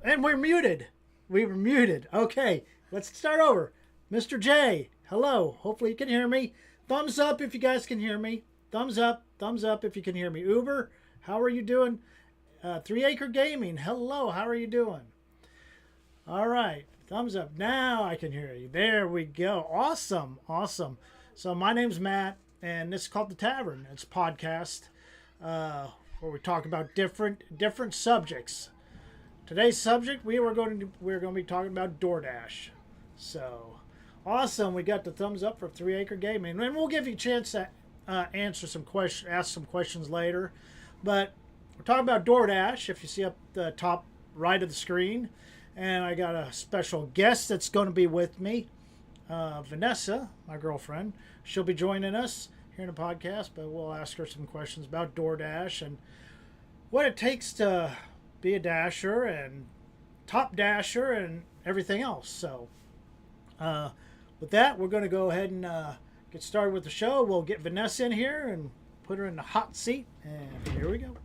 And we're muted. We were muted. Okay, let's start over. Mr. J, hello. Hopefully you can hear me. Thumbs up if you guys can hear me. Thumbs up if you can hear me. Uber, how are you doing? 3 Acre Gaming, hello. How are you doing? All right, thumbs up. Now I can hear you. There we go. Awesome, awesome. So my name's Matt, and this is called The Tavern. It's a podcast where we talk about different subjects. Today's subject, we're going to be talking about DoorDash. So awesome, we got the thumbs up for 3 Acre Gaming, and we'll give you a chance to ask some questions later. But we're talking about DoorDash. If you see up the top right of the screen, and I got a special guest that's going to be with me, Vanessa, my girlfriend. She'll be joining us here in the podcast, but we'll ask her some questions about DoorDash and what it takes to be a dasher and top dasher and everything else. So with that, we're going to go ahead and get started with the show. We'll get Vanessa in here and put her in the hot seat, and here we go.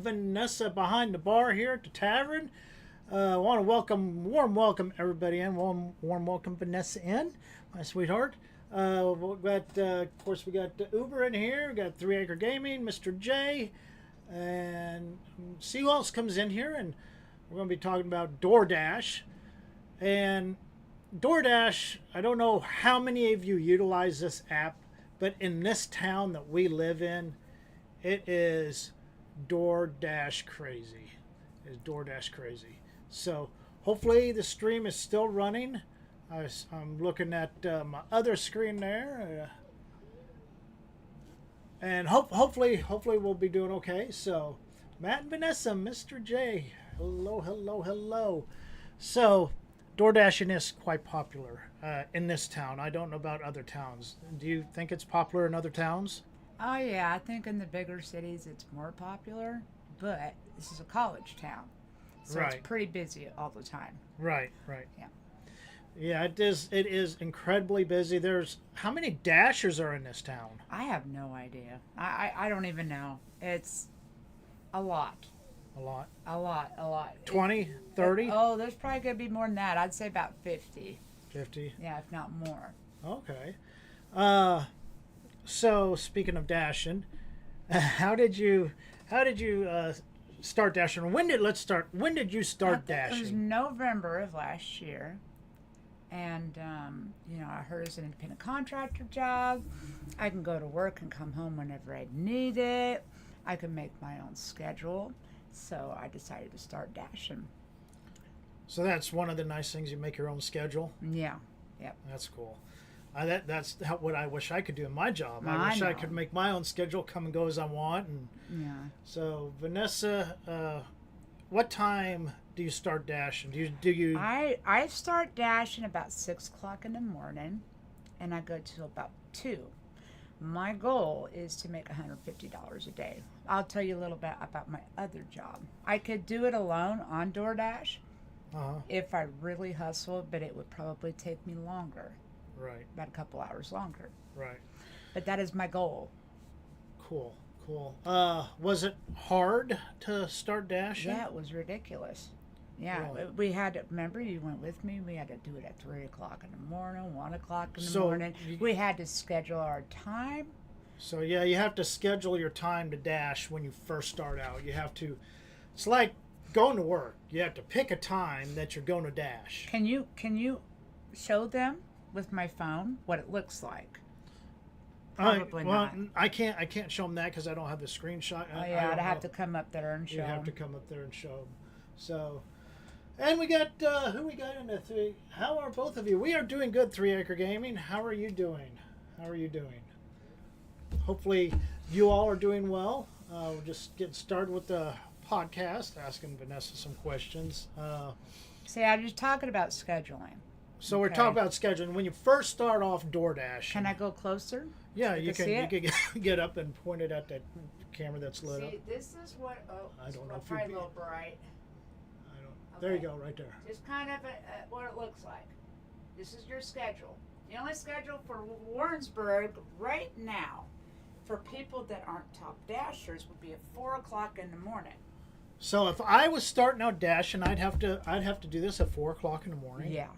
Vanessa behind the bar here at the tavern. I want to warm welcome everybody in. Warm welcome Vanessa in, my sweetheart. Of course, we got Uber in here. We got 3 Acre Gaming, Mr. J, and see who else comes in here. And we're going to be talking about DoorDash. And DoorDash, I don't know how many of you utilize this app, but in this town that we live in, it is DoorDash crazy. So hopefully the stream is still running. I'm looking at my other screen there, and hopefully we'll be doing okay. So Matt and Vanessa, Mr. J, hello. So DoorDashing is quite popular in this town. I don't know about other towns. Do you think it's popular in other towns? Oh yeah, I think in the bigger cities it's more popular, but this is a college town, so Right. It's pretty busy all the time. Right. Yeah. It is incredibly busy. There's how many dashers are in this town? I have no idea. I don't even know. It's a lot. A lot. 20, 30? Oh, there's probably going to be more than that. I'd say about 50. 50. Yeah, if not more. Okay. So speaking of dashing, how did you start dashing? When did you start dashing? It was November of last year, and I heard it's an independent contractor job. I can go to work and come home whenever I need it. I can make my own schedule, so I decided to start dashing. So that's one of the nice things. You make your own schedule. Yeah. Yep. That's cool. That's what I wish I could do in my job. I wish know. I could make my own schedule, come and go as I want. And Yeah. so, Vanessa, what time do you start dashing? Do you? I start dashing about 6 o'clock in the morning, and I go till about 2. My goal is to make $150 a day. I'll tell you a little bit about my other job. I could do it alone on DoorDash, if I really hustle, but it would probably take me longer, Right. about a couple hours longer. Right. But that is my goal. Cool. Cool. Was it hard to start dashing? Yeah, it was ridiculous. Yeah, Really? we had to, remember you went with me, we had to do it at 3 o'clock in the morning, 1 o'clock in the So morning. you- We had to schedule our time. So yeah, you have to schedule your time to dash when you first start out. You have to. It's like going to work. You have to pick a time that you're going to dash. Can you show them with my phone what it looks like? Probably not. I can't show them that because I don't have the screenshot. Oh I yeah, don't I'd have know. to come up there and show You have to 'em. come up there and show them. So, and we got who we got in the three. How are both of you? We are doing good. 3 Acre Gaming. How are you doing? How are you doing? Hopefully, you all are doing well. We're just getting started with the podcast, asking Vanessa some questions. See, I was talking about scheduling. So we're Okay. talking about scheduling. When you first start off DoorDash, Can I go closer? yeah, you you can can see you can get up and point it at that camera that's lit up. See, this is what. Oh, I don't know if probably you'd a be- little bright. I don't. There you Okay. go, right there. Just kind of what it looks like. This is your schedule. The only schedule for Warrensburg right now, for people that aren't top dashers, would be at 4 o'clock in the morning. So if I was starting out dashing, I'd have to do this at 4 o'clock in the morning. Yeah.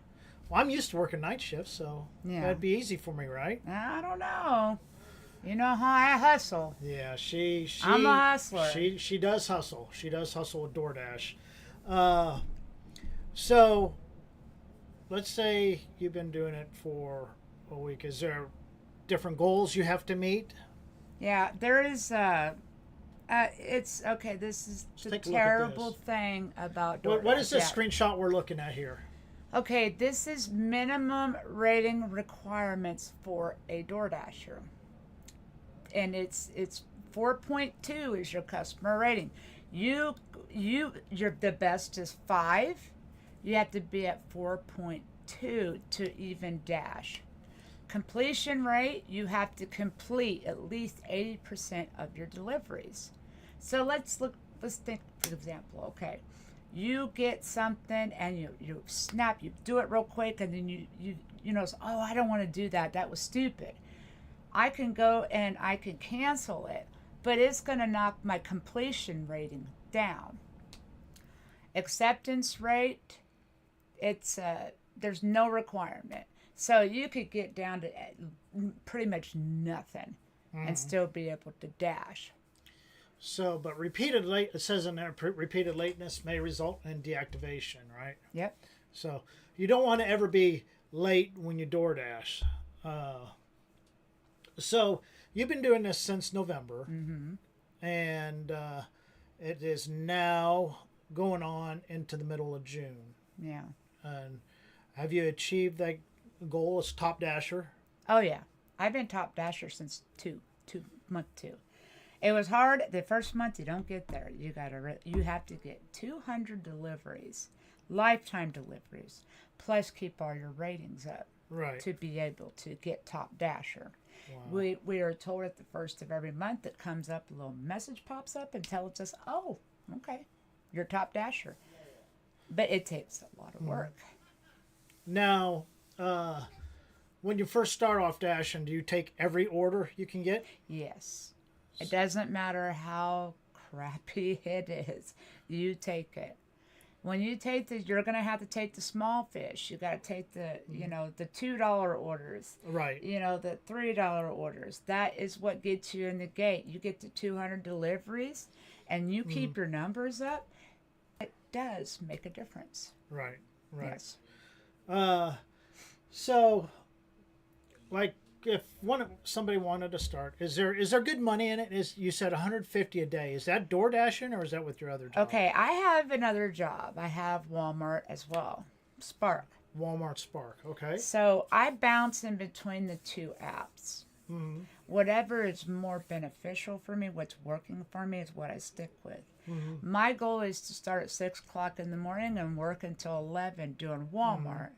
Well, I'm used to working night shifts, so Yeah. that'd be easy for me, right? I don't know. You know how I hustle. Yeah, she I'm a hustler. She does hustle. She does hustle with DoorDash. So let's say you've been doing it for a week. Is there different goals you have to meet? Yeah, there is. It's okay. This is Let's the take a look at terrible this. thing about What is DoorDash. this Yeah. screenshot we're looking at here? Okay, this is minimum rating requirements for a DoorDasher. And it's 4.2 is your customer rating. You're the best is 5. You have to be at 4.2 to even dash. Completion rate, you have to complete at least 80% of your deliveries. So let's think for example, okay. You get something and you snap, you do it real quick, and then you know, oh, I don't want to do that. That was stupid. I can go and I can cancel it, but it's going to knock my completion rating down. Acceptance rate, it's there's no requirement. So you could get down to pretty much nothing and still be able to dash. So, but it says in there, repeated lateness may result in deactivation, right? Yep. So you don't want to ever be late when you DoorDash. So you've been doing this since November, and it is now going on into the middle of June. Yeah. And have you achieved that goal as top dasher? Oh yeah, I've been top dasher since month two. It was hard the first month. You don't get there. You have to get 200 deliveries, lifetime deliveries, plus keep all your ratings up Right. to be able to get top dasher. Wow. We are told at the first of every month it comes up, a little message pops up and tells us, oh, okay, you're top dasher. But it takes a lot of work. Now, when you first start off dashing, do you take every order you can get? Yes. It doesn't matter how crappy it is. You take it. When you take you're going to have to take the small fish. You got to take the, the $2 orders. Right. The $3 orders. That is what gets you in the gate. You get the 200 deliveries and you keep your numbers up. It does make a difference. Right. Right. Yes. So, like, if somebody wanted to start, is there good money in it? You said 150 a day. Is that door dashing or is that with your other job? Okay, I have another job. I have Walmart as well. Spark. Walmart Spark. Okay. So I bounce in between the two apps. Mm-hmm. Whatever is more beneficial for me, what's working for me is what I stick with. Mm-hmm. My goal is to start at 6 o'clock in the morning and work until 11 doing Walmart,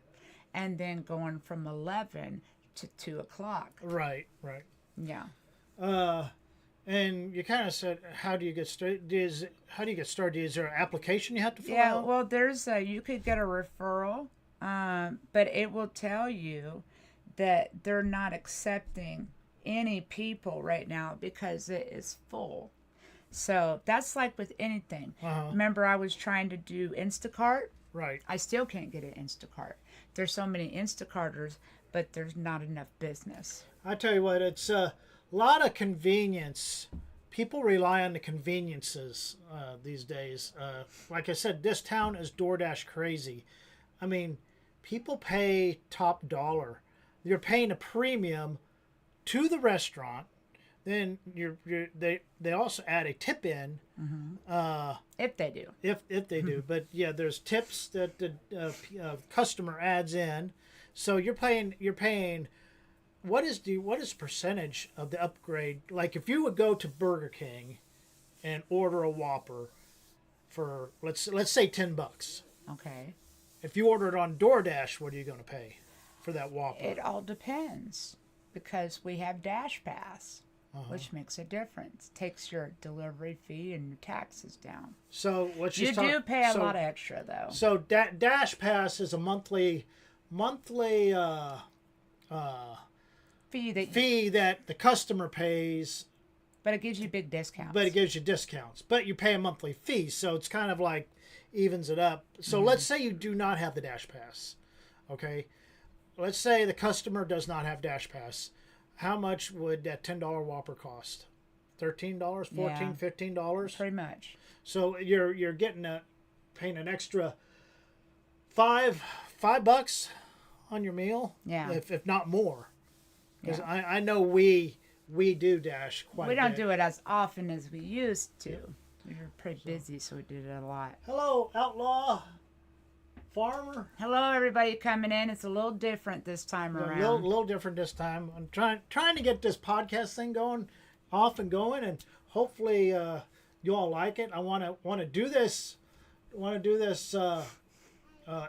and then going from 11 to 2 o'clock. Right. Right. Yeah. And you kind of said, how do you get started? How do you get started? Is there an application you have to fill Yeah, out? well, you could get a referral, but it will tell you that they're not accepting any people right now because it is full. So that's like with anything. Uh-huh. Remember, I was trying to do Instacart. Right. I still can't get an Instacart. There's so many Instacarters, but there's not enough business. I tell you what, it's a lot of convenience. People rely on the conveniences these days. Like I said, this town is DoorDash crazy. I mean, people pay top dollar. You're paying a premium to the restaurant. Then they also add a tip in. If they do. If they do. But yeah, there's tips that the customer adds in. So you're paying what is percentage of the upgrade? Like if you would go to Burger King and order a Whopper for let's say $10. Okay. If you order it on DoorDash, what are you going to pay for that Whopper? It all depends because we have Dash Pass, which makes a difference. Takes your delivery fee and your taxes down. So let's You just do pay a lot extra though. So Dash Pass is a monthly fee that the customer pays, but it gives you big discounts. but it gives you discounts. But you pay a monthly fee, so it's kind of like evens it up. So let's say you do not have the Dash Pass. Okay? Let's say the customer does not have Dash Pass. How much would that $10 Whopper cost? $13, $14, Yeah. $15? Pretty much. So you're paying an extra $5 on your meal. Yeah. If not more. Because Yeah. I know we do Dash quite We a don't bit. do it as often as we used to. We were pretty busy, so we did it a lot. Hello, outlaw farmer. Hello, everybody coming in. It's a little different this time A around. little different this time. I'm trying to get this podcast thing going, and hopefully you all like it. I want to do this.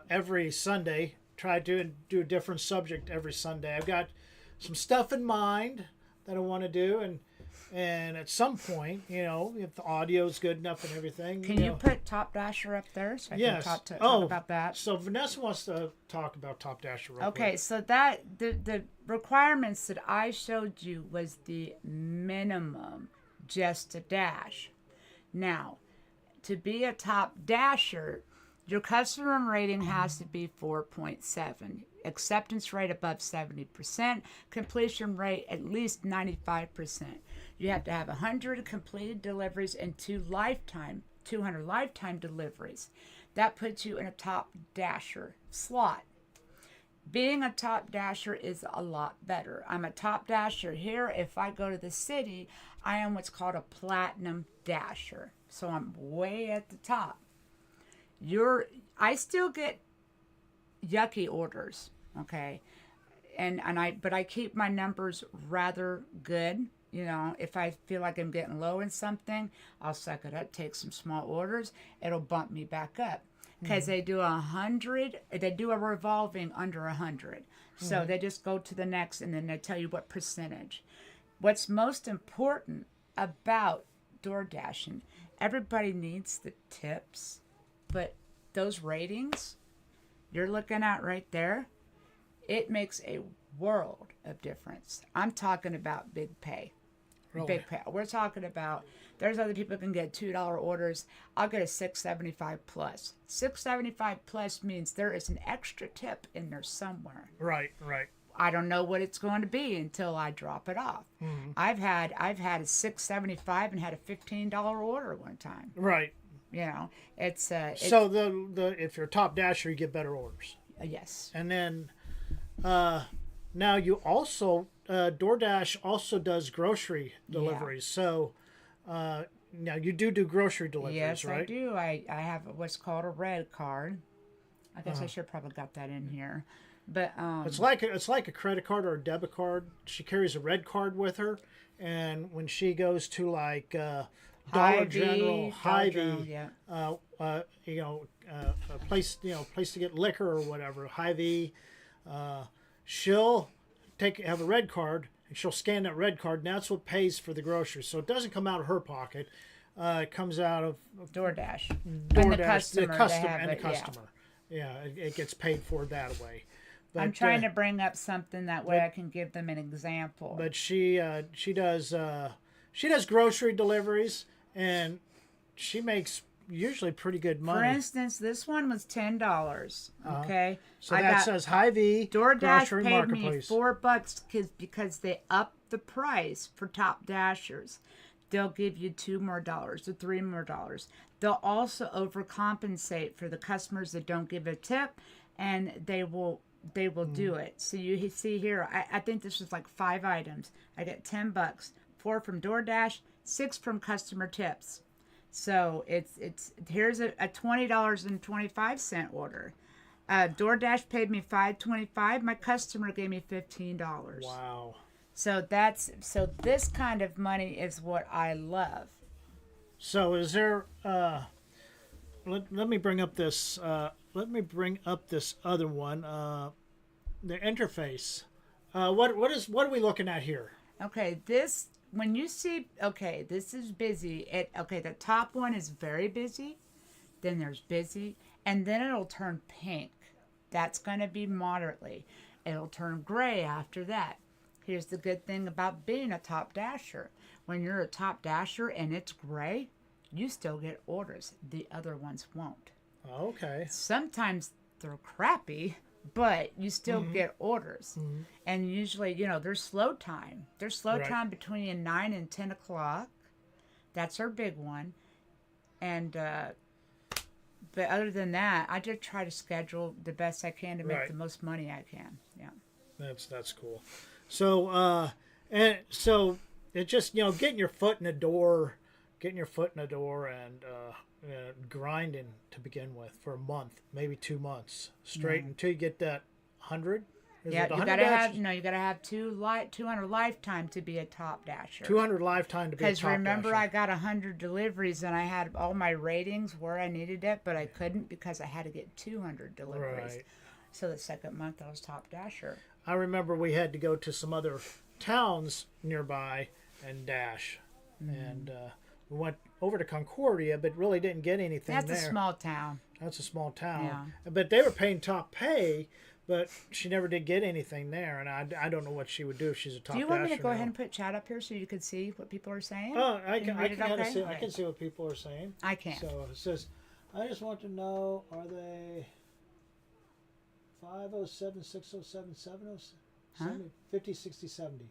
Every Sunday. Try to do a different subject every Sunday. I've got some stuff in mind that I want to do, and at some point, if the audio is good enough and everything. Can you put Top Dasher up there so I can talk about that? So Vanessa wants to talk about Top Dasher real Okay, quick. so that the requirements that I showed you was the minimum just to dash. Now, to be a Top Dasher, your customer rating has to be 4.7. Acceptance rate above 70%. Completion rate at least 95%. You have to have 100 completed deliveries and 200 lifetime deliveries. That puts you in a Top Dasher slot. Being a Top Dasher is a lot better. I'm a Top Dasher here. If I go to the city, I am what's called a Platinum Dasher. So I'm way at the top. I still get yucky orders, okay? But I keep my numbers rather good. If I feel like I'm getting low in something, I'll suck it up, take some small orders. It'll bump me back up. Because they do 100, they do a revolving under 100. So they just go to the next and then they tell you what percentage. What's most important about DoorDashing, everybody needs the tips, but those ratings you're looking at right there, it makes a world of difference. I'm talking about big pay. Really? Big pay. We're talking about, there's other people who can get $2 orders. I'll get a $6.75 plus. $6.75 plus means there is an extra tip in there somewhere. Right. I don't know what it's going to be until I drop it off. Mm-hmm. I've had a $6.75 and had a $15 order one time. Right. It's So the if you're a Top Dasher, you get better orders. Yes. And then now you also DoorDash also does grocery deliveries. So now you do grocery deliveries, Yes, right? I do. I have what's called a red card. I guess I should probably got that in here. But It's like a credit card or a debit card. She carries a red card with her, and when she goes to like Dollar General, Hy-Vee, yeah. A place to get liquor or whatever, Hy-Vee, she'll have a red card. she'll scan that red card, and that's what pays for the groceries. So it doesn't come out of her pocket. It comes out of DoorDash. DoorDash, And the customer. and the customer. Yeah, it gets paid for that way. But, I'm trying to bring up something that way I can give them an example. But she does grocery deliveries, and she makes usually pretty good money. For instance, this one was $10. Okay, so that says Hy-Vee DoorDash Grocery paid Marketplace. me $4 because they upped the price for top dashers. They'll give you $2 more or $3 more. They'll also overcompensate for the customers that don't give a tip, and they will do it. So you see here, I think this was like 5 items. I get $10, 4 from DoorDash, 6 from customer tips. So it's here's a $20.25 order. DoorDash paid me $5.25. My customer gave me $15. Wow. So this kind of money is what I love. So is there? Let me bring up this. Let me bring up this other one. The interface. What are we looking at here? Okay, this when you see this is busy. The top one is very busy. Then there's busy, and then it'll turn pink. That's going to be moderately. It'll turn gray after that. Here's the good thing about being a top dasher. When you're a top dasher and it's gray, you still get orders. The other ones won't. Okay. Sometimes they're crappy, but you still get orders. Mm-hmm. And usually, there's slow time. There's slow time between 9 and 10 o'clock. That's our big one. And, but other than that, I just try to schedule the best I can to make the most money I can. Yeah. That's cool. So, and so it just, getting your foot in the door and grinding to begin with for a month, maybe 2 months straight until you get that 100. Yeah, you gotta have 200 lifetime to be a top dasher. 200 lifetime to be a top dasher. Because remember, I got 100 deliveries and I had all my ratings where I needed it, but I couldn't because I had to get 200 deliveries. Right. So the second month I was top dasher. I remember we had to go to some other towns nearby and dash, and we went over to Concordia, but really didn't get anything there. That's a small town. That's a small town. Yeah. But they were paying top pay, but she never did get anything there, and I don't know what she would do if she's a top dasher. Do you want me to go ahead and put chat up here so you can see what people are saying? Oh, I can see what people are saying. I can. So it says, I just want to know, are they 507, 607, 707, 50, 60, 70?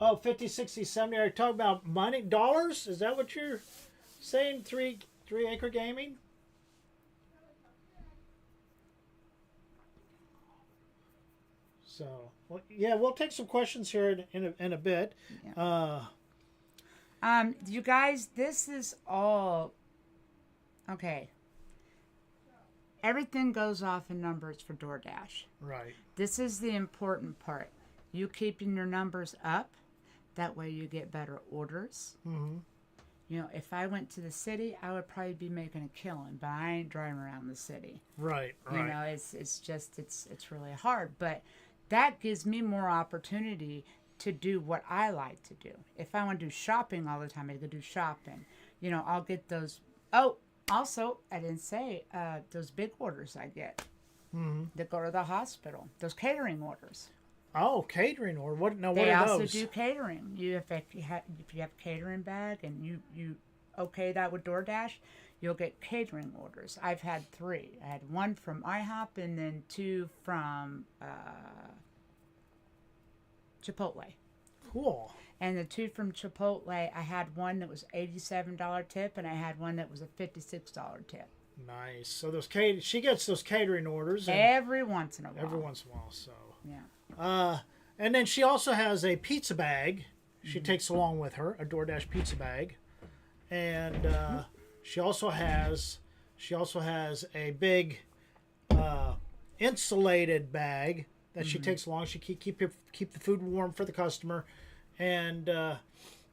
Oh, 50, 60, 70. Are you talking about money? Dollars? Is that what you're saying? 3 Acre Gaming? So, well, yeah, we'll take some questions here in a bit. Yeah. You guys, this is all... Okay. Everything goes off in numbers for DoorDash. Right. This is the important part. You keeping your numbers up. That way you get better orders. Mm-hmm. If I went to the city, I would probably be making a killing, but I ain't driving around the city. Right. It's really hard. But that gives me more opportunity to do what I like to do. If I want to do shopping all the time, I could do shopping. I'll get those. Oh, also, I didn't say those big orders I get that go to the hospital. Those catering orders. Oh, catering order. What are those? They also do catering. If you have a catering bag and you okay that with DoorDash, you'll get catering orders. I've had 3. I had 1 from IHOP and then 2 from Chipotle. Cool. And the 2 from Chipotle, I had one that was $87 tip, and I had one that was a $56 tip. Nice. So she gets those catering orders every once in a while. Every once in a while. So yeah. And then she also has a pizza bag. She takes along with her a DoorDash pizza bag, and she also has a big insulated bag that she takes along. She keep the food warm for the customer. And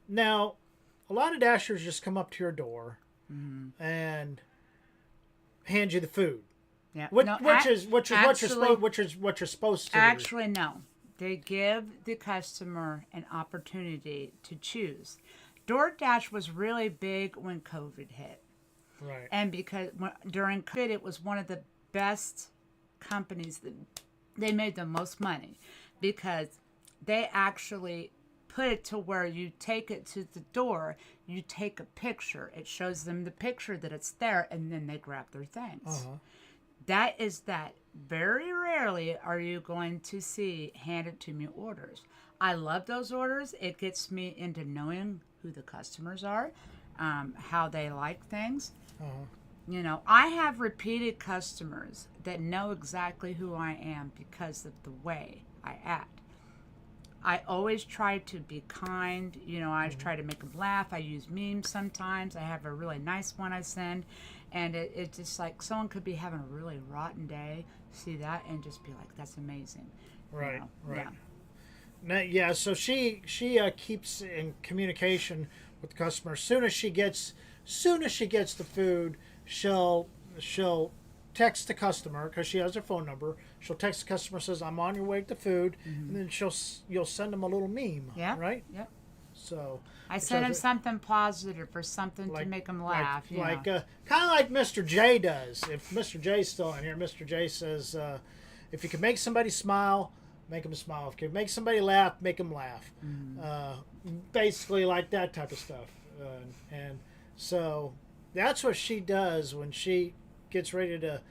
now, a lot of dashers just come up to your door and hand you the food. Yeah. What you're supposed to. Actually, no. They give the customer an opportunity to choose. DoorDash was really big when COVID hit. Right. And because during COVID, it was one of the best companies that they made the most money because they actually put it to where you take it to the door, you take a picture, it shows them the picture that it's there, and then they grab their things. Uh-huh. That is that. Very rarely are you going to see handed to me orders. I love those orders. It gets me into knowing who the customers are, how they like things. Uh-huh. You know, I have repeated customers that know exactly who I am because of the way I act. I always try to be kind. You know, I try to make them laugh. I use memes sometimes. I have a really nice one I send. And it's just like someone could be having a really rotten day, see that, and just be like, that's amazing. Right, You know? right. Yeah. Now, yeah, so she keeps in communication with the customer. Soon as she gets the food, she'll text the customer because she has their phone number. She'll text the customer, says, "I'm on your way with the food," and then you'll send them a little meme. Yeah. Right. Yep. So I send them something positive or something to make them laugh. Kind of like Mr. J does. If Mr. J's still in here, Mr. J says, if you can make somebody smile, make them smile. If you can make somebody laugh, make them laugh. Basically, like that type of stuff. And so that's what she does when she gets ready to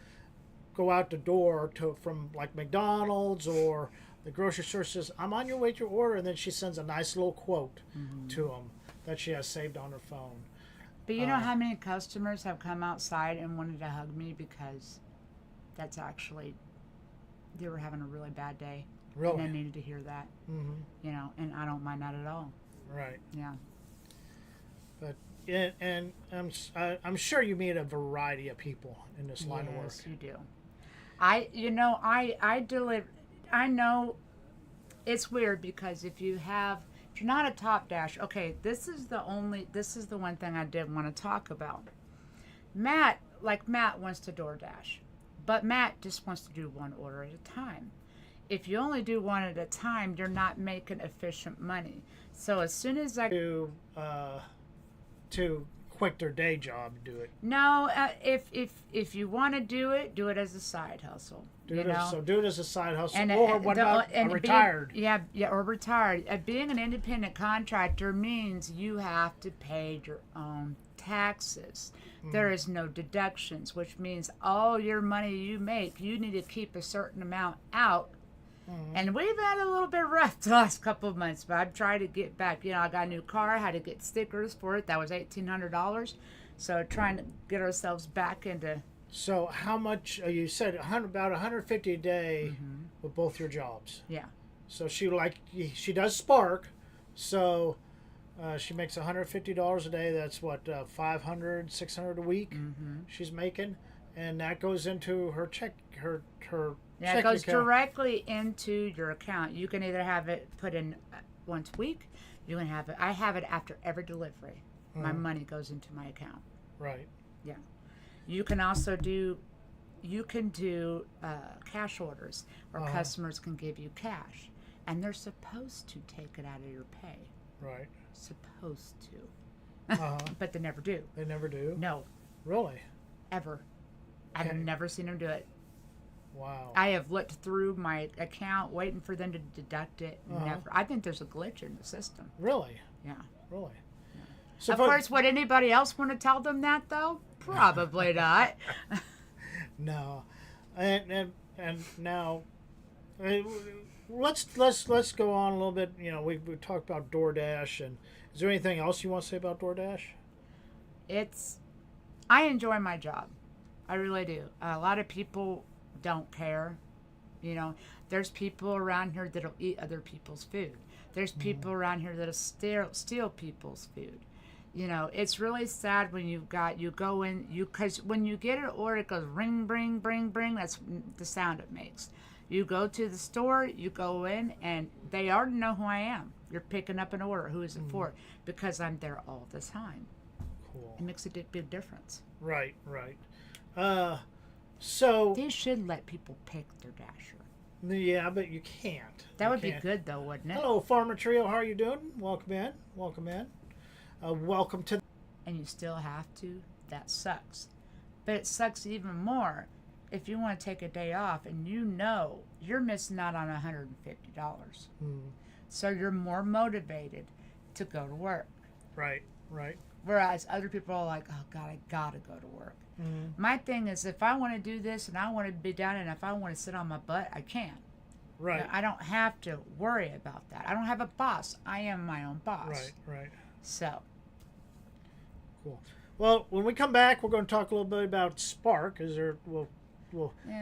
go out the door from like McDonald's or the grocery store. Says, "I'm on your way to your order," and then she sends a nice little quote to them that she has saved on her phone. But you know how many customers have come outside and wanted to hug me because that's actually, they were having a really bad day. Really? And I needed to hear that. Mm-hmm. You know, and I don't mind that at all. Right. Yeah. But and I'm sure you meet a variety of people in this line of work. Yes, you do. I deliver. I know it's weird because if you're not a top dash, okay, this is the one thing I did want to talk about. Matt wants to DoorDash, but Matt just wants to do one order at a time. If you only do one at a time, you're not making efficient money. So as soon as I to quit their day job to do it. No, if you want to do it as a side hustle. Do it as a side hustle. And, or what about retired? Or retired. Being an independent contractor means you have to pay your own taxes. There is no deductions, which means all your money you make, you need to keep a certain amount out. And we've had a little bit rough the last couple of months, but I've tried to get back. You know, I got a new car, I had to get stickers for it. That was $1,800. So trying to get ourselves back into. So how much? You said about $150 a day with both your jobs. Yeah. So she does Spark, so she makes $150 a day. That's what $500, $600 a week she's making, and that goes into her check her. Yeah, it goes directly into your account. You can either have it put in once a week. You can have it. I have it after every delivery. My money goes into my account. Right. Yeah. You can also do. You can do cash orders, or customers can give you cash, and they're supposed to take it out of your pay. Right. Supposed to. But they never do. They never do. No. Really. Ever. I've never seen them do it. Wow. I have looked through my account waiting for them to deduct it. Never. I think there's a glitch in the system. Really? Yeah. Really? Yeah. So of course, would anybody else want to tell them that, though? Probably not. No. And now, let's go on a little bit. You know, we talked about DoorDash, and is there anything else you want to say about DoorDash? I enjoy my job. I really do. A lot of people don't care. You know, there's people around here that'll eat other people's food. There's people around here that'll steal people's food. You know, it's really sad when you go in, because when you get an order, it goes ring, bring, bring, bring. That's the sound it makes. You go to the store, you go in, and they already know who I am. You're picking up an order. Who is it for? Because I'm there all the time. Cool. It makes a big difference. Right. So they should let people pick their dasher. Yeah, but you can't. That You would be can't. good, though, wouldn't it? Hello, Farmer Trio. How are you doing? Welcome in. Welcome in. Welcome to. And you still have to. That sucks. But it sucks even more if you want to take a day off and you know you're missing out on $150. So you're more motivated to go to work. Right. Right. Whereas other people are like, oh, God, I got to go to work. My thing is, if I want to do this and I want to be done and if I want to sit on my butt, I can. Right. I don't have to worry about that. I don't have a boss. I am my own boss. Right. Right. So. Cool. Well, when we come back, we're going to talk a little bit about Spark, as we'll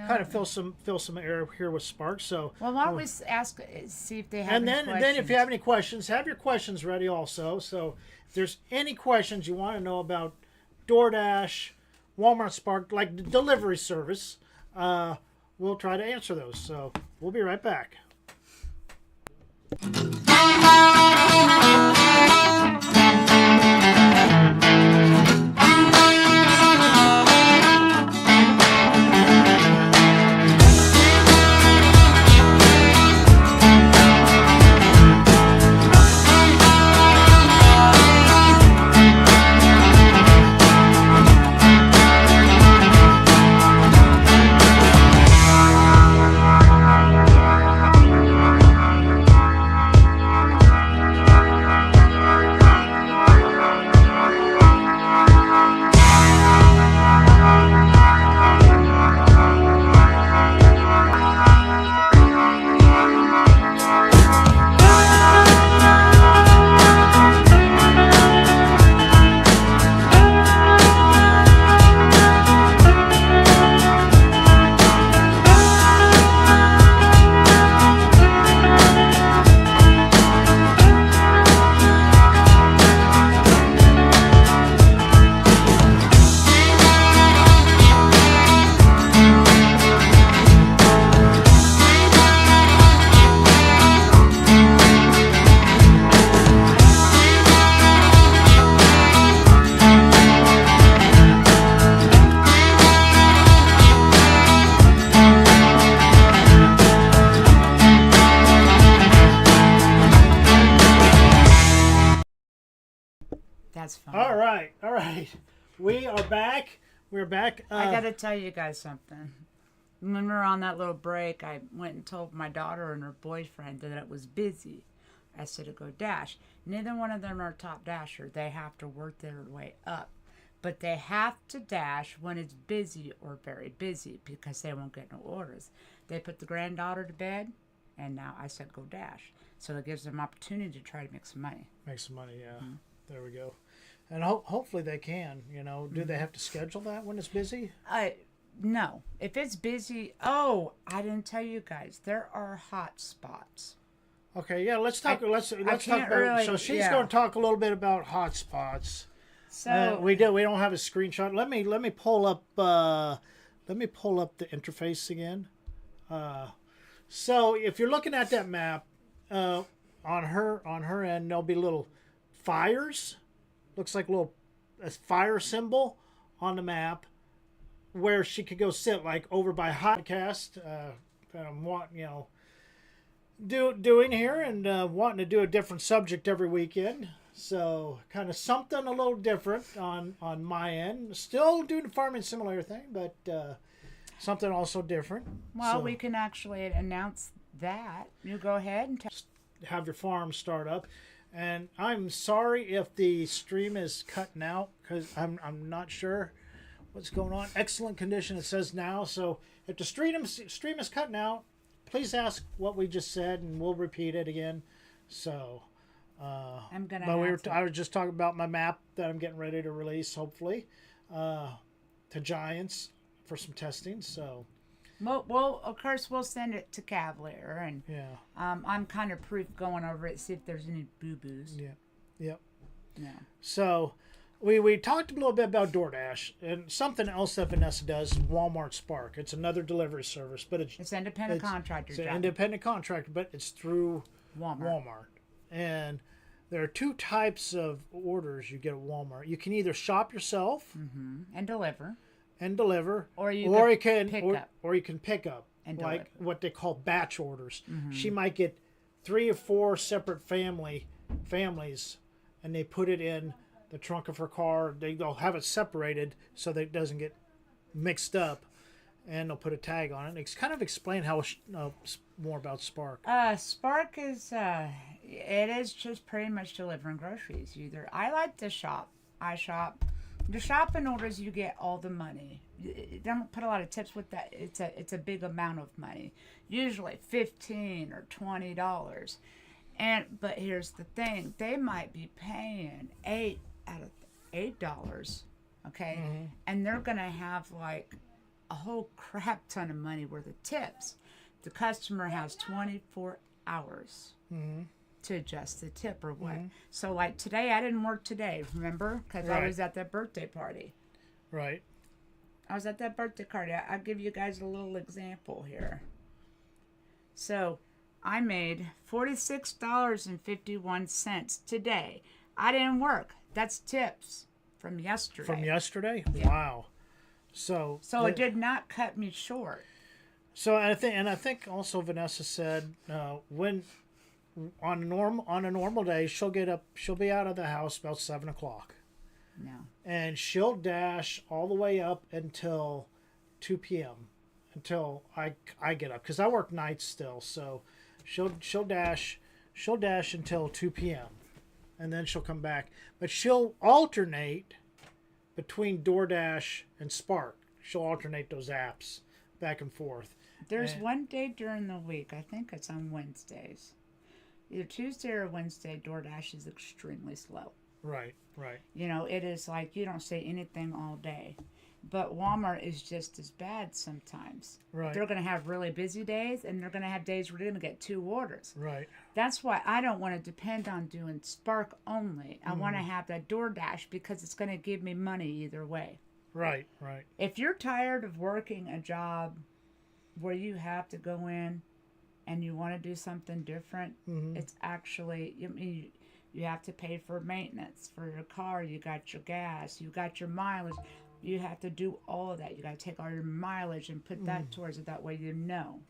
kind of fill some air here with Spark. So. Well, why don't we ask, see if they have and any then questions. and then if you have any questions, have your questions ready also. So if there's any questions you want to know about DoorDash, Walmart Spark, like the delivery service, we'll try to answer those. So we'll be right back. That's fine. All right. We are back. We're back. I got to tell you guys something. When we were on that little break, I went and told my daughter and her boyfriend that it was busy. I said to go dash. Neither one of them are top dasher. They have to work their way up. But they have to dash when it's busy or very busy because they won't get no orders. They put the granddaughter to bed, and now I said go dash. So it gives them opportunity to try to make some money. Make some money, yeah. There we go. And hopefully they can, Do they have to schedule that when it's busy? No. If it's busy, I didn't tell you guys. There are hot spots. Okay, yeah, let's talk let's talk about really, so she's going to talk a little bit about hot spots. So we don't have a screenshot. Let me pull up the interface again. So if you're looking at that map, on her end there'll be little fires. Looks like a fire symbol on the map where she could go sit, like over by Hotcast. That I'm wanting, doing here and wanting to do a different subject every weekend. So kind of something a little different on my end. Still doing the farming simulator thing, but something also different. Well, so, we can actually announce that. You go ahead and have your farm start up. And I'm sorry if the stream is cutting out because I'm not sure what's going on. Excellent condition, it says now. So if the stream is cutting out, please ask what we just said and we'll repeat it again. So, I was just talking about my map that I'm getting ready to release, hopefully, to Giants for some testing. So. Well, of course, we'll send it to Cavalier, and yeah, I'm kind of proof going over it, see if there's any boo-boos. Yeah, yep. Yeah. So, we talked a little bit about DoorDash, and something else that Vanessa does is Walmart Spark. It's another delivery service, but it's independent contractor. It's an independent contractor, but it's through Walmart. And there are two types of orders you get at Walmart. You can either shop yourself and deliver. or you can pick up. And like what they call batch orders. Mm-hmm. She might get 3 or 4 separate families, and they put it in the trunk of her car. They'll have it separated so that it doesn't get mixed up, and they'll put a tag on it. It's kind of explain how more about Spark. Spark is it is just pretty much delivering groceries. I like to shop. I shop. The shopping orders, you get all the money. You don't put a lot of tips with that. It's a big amount of money, usually $15 or $20. But here's the thing: they might be paying $8, okay, Mm-hmm. and they're gonna have like a whole crap ton of money worth of tips. The customer has 24 hours. Mm-hmm. To adjust the tip or what. Mm-hmm. So like today, I didn't work today, remember? Because I Right. was at that birthday party. Right. I was at that birthday party. I'll give you guys a little example here. So I made $46.51 today. I didn't work. That's tips from yesterday. From yesterday? Yeah. Wow. So It did not cut me short. So I think also Vanessa said when on a normal day she'll be out of the house about 7 o'clock. No. And she'll dash all the way up until 2 p.m. until I get up because I work nights still. So she'll dash until 2 p.m. and then she'll come back. But she'll alternate between DoorDash and Spark. She'll alternate those apps back and forth. There's one day during the week, I think it's on Wednesdays. Either Tuesday or Wednesday, DoorDash is extremely slow. Right. You know, it is like you don't say anything all day. But Walmart is just as bad sometimes. Right. They're going to have really busy days, and they're going to have days where they're going to get 2 orders. Right. That's why I don't want to depend on doing Spark only. I want to have that DoorDash because it's going to give me money either way. Right. If you're tired of working a job where you have to go in and you want to do something different, it's actually, you have to pay for maintenance for your car. You got your gas. You got your mileage. You have to do all of that. You got to take all your mileage and put that towards it. That way you know.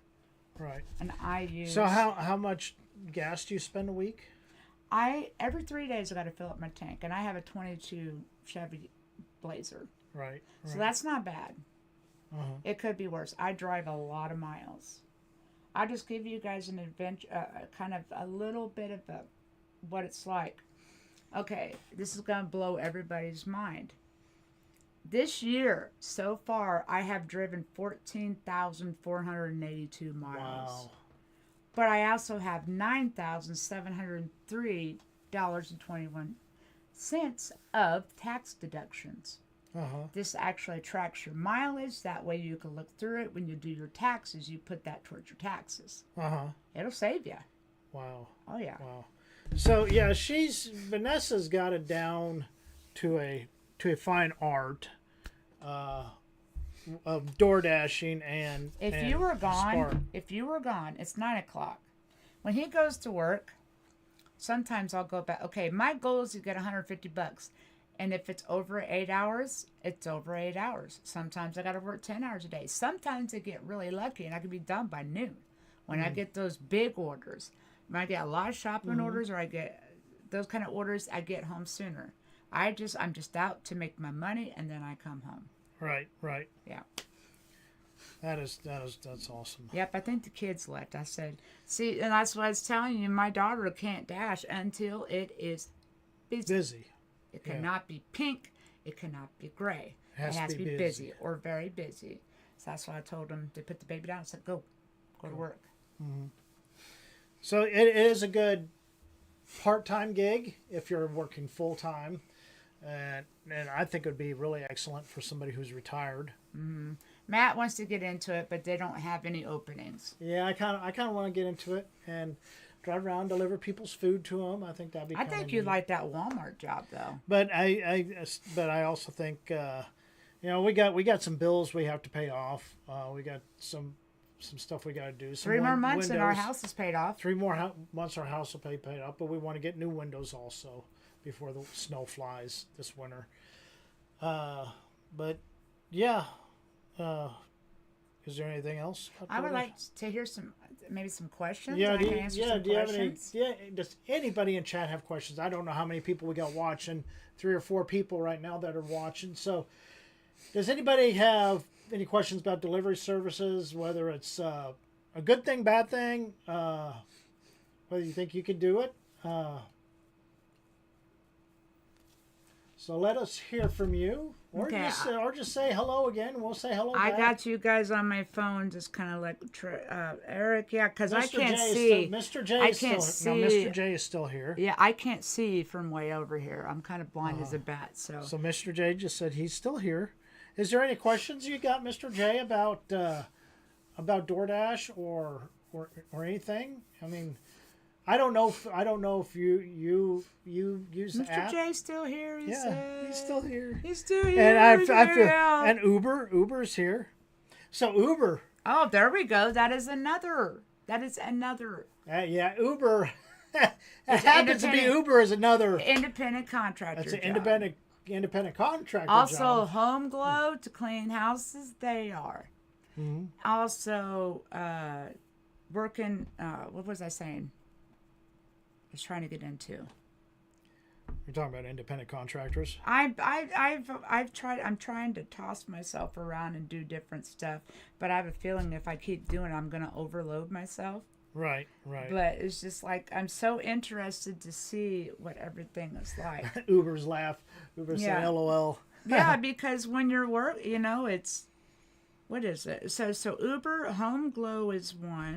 Right. And I use... So how much gas do you spend a week? Every 3 days I got to fill up my tank. And I have a 22 Chevy Blazer. Right. So that's not bad. Uh-huh. It could be worse. I drive a lot of miles. I'll just give you guys an adventure, kind of a little bit of what it's like. Okay, this is going to blow everybody's mind. This year, so far, I have driven 14,482 miles. Wow. But I also have $9,703.21 of tax deductions. Uh-huh. This actually tracks your mileage. That way you can look through it. When you do your taxes, you put that towards your taxes. Uh-huh. It'll save you. Wow. Oh, yeah. Wow. So yeah, Vanessa's got it down to a fine art of door dashing and If and you were Spark. gone, it's 9 o'clock. When he goes to work, sometimes I'll go back. Okay, my goal is to get $150. And if it's over 8 hours, it's over 8 hours. Sometimes I got to work 10 hours a day. Sometimes I get really lucky and I can be done by noon. When I get those big orders, when I get a lot of shopping orders or I get those kind of orders, I get home sooner. I'm just out to make my money and then I come home. Right. Yeah. That's awesome. Yep, I think the kids left. I said, see, and that's what I was telling you. My daughter can't dash until it is busy. It cannot be pink. It cannot be gray. It has to be busy or very busy. So that's why I told them to put the baby down. I said, go to work. Mm-hmm. So it is a good part-time gig if you're working full-time. And I think it would be really excellent for somebody who's retired. Mm-hmm. Matt wants to get into it, but they don't have any openings. Yeah, I kind of want to get into it and drive around, deliver people's food to them. I think that'd be. I think you'd like that Walmart job, though. But I also think we got some bills we have to pay off. We got some stuff we got to do. Some 3 more months and our windows. house is paid off. 3 more months our house will be paid off, but we want to get new windows also before the snow flies this winter. But yeah, Is there anything else? I would like to hear maybe some questions. Yeah, I can answer some do you have any? questions. Does anybody in chat have questions? I don't know how many people we got watching. 3 or 4 people right now that are watching. So, does anybody have any questions about delivery services? Whether it's a good thing, bad thing, whether you think you can do it. So let us hear from you, or Okay, just say hello again. We'll say hello. I back. got you guys on my phone, just kind of like Eric. Yeah, because I Mr. can't J see. Mr. J I is can't still. No, see. Mr. J is still here. Yeah, I can't see from way over here. I'm kind of blind as a bat. So So Mr. J just said he's still here. Is there any questions you got, Mr. J, about DoorDash or anything? I mean, I don't know if you use the Mr. app. J's still here. He Yeah, said. he's still here. He's still here. And I feel yeah. and Uber's here. So Uber. Oh, there we go. That is another. Yeah, Uber. It happens to be Uber is another. Independent contractor. That's an job. independent contractor Also, job. Home Glow to clean houses. They are. Mm-hmm. Also, working. What was I saying? I was trying to get into. You're talking about independent contractors. I've tried. I'm trying to toss myself around and do different stuff, but I have a feeling if I keep doing it, I'm going to overload myself. Right. But it's just like I'm so interested to see what everything is like. Uber's laugh. Uber's say LOL. Yeah, because when you're it's what is it? So Uber Home Glow is one.